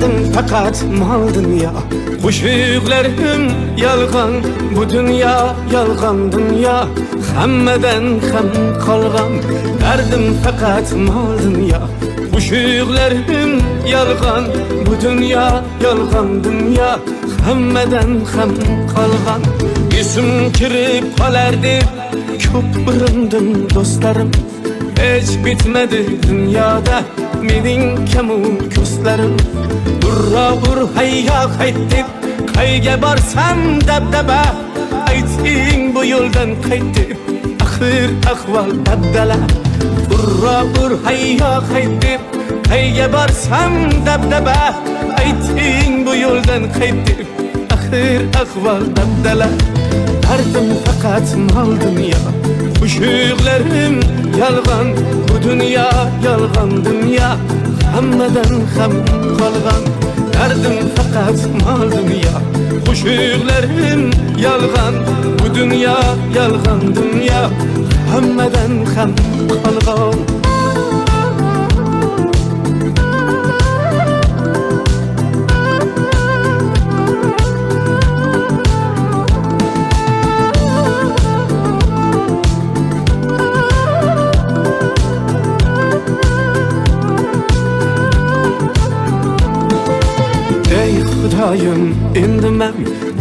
derdim fakat mal dünya. Qo'shiqlarim yolg'on, bu dünya yolg'on dünya. Hammadan ham qolgan derdim fakat mal dünya. Qo'shiqlarim yolg'on, bu dünya yolg'on dünya. Hammadan ham qolgan esim kirib qolar deb ko'p urindim do'stlarim. Hiç bitmedi dünyada mening kamu ko'zlarim. Urra ur hayya qaytib qayga borsam dabdaba. Ayting bu yo'ldan qaytib axir ahvol dabdala. Urra ur hayya qaytib qayga borsam dabdaba. Ayting bu yo'ldan qaytib axir ahvol dabdala. Derdim fakat mal dünya. Qo'shiqlarim yolg'on, bu dünya yolg'on dünya. Hammadan ham qolgan derdim fakat mal dünya. Qo'shiqlarim yolg'on, bu dünya yolg'on dünya. Hammadan ham qolgan. Xudoyim endi men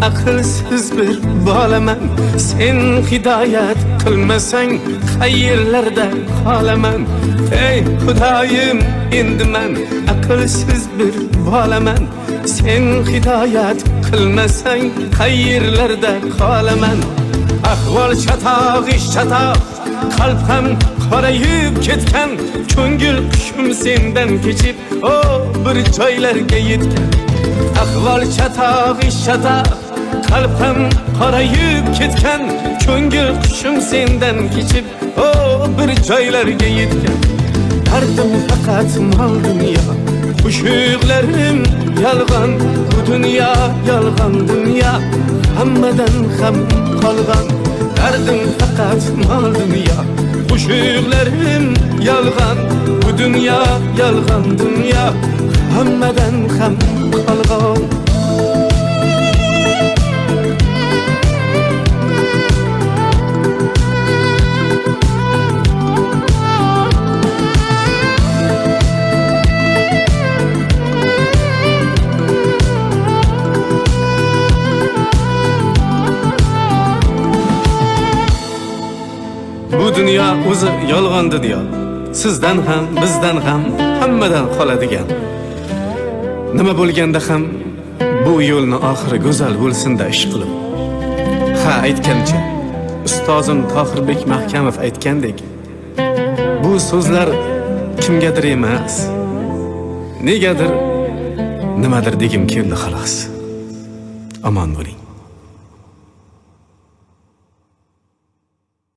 aqlsiz bir bolaman. Sen hidoyat qilmasang qayerlarda qolaman. Ey Xudoyim endi men aqlsiz bir bolaman. Sen hidoyat qilmasang qayerlarda qolaman. Ahvol chatoq ish chatoq, qalb ham qorayib ketgan. Ko'ngil qushim sendan kechib o bir joylarga yetgan. Ahvol chatoq ish chatoq, qalb ham qorayib ketgan. Ko'ngil qushim sendan kechib o bir joylarga yetgan. Derdim fakat mal dünya. Qo'shiqlarim yolg'on, bu dünya yolg'on dünya. Hammadan ham qolgan derdim fakat mal dünya. Qo'shiqlarim yolg'on, bu dünya yolg'on dünya. Hammadan ham qolgan. Bu dünya o'zi yolg'on dünya. Sizdan ham, bizdan ham, hammadan qoladigan. Nima bo'lganda ham bu yo'lni oxiri go'zal bo'lsin-da ishqilib. Ha, aytgancha ustozim Tohirbek Mahkamov aytgandek, bu so'zlar kimgadir emas, negadir, nimadir degim keldi xolos. Omon bo'ling.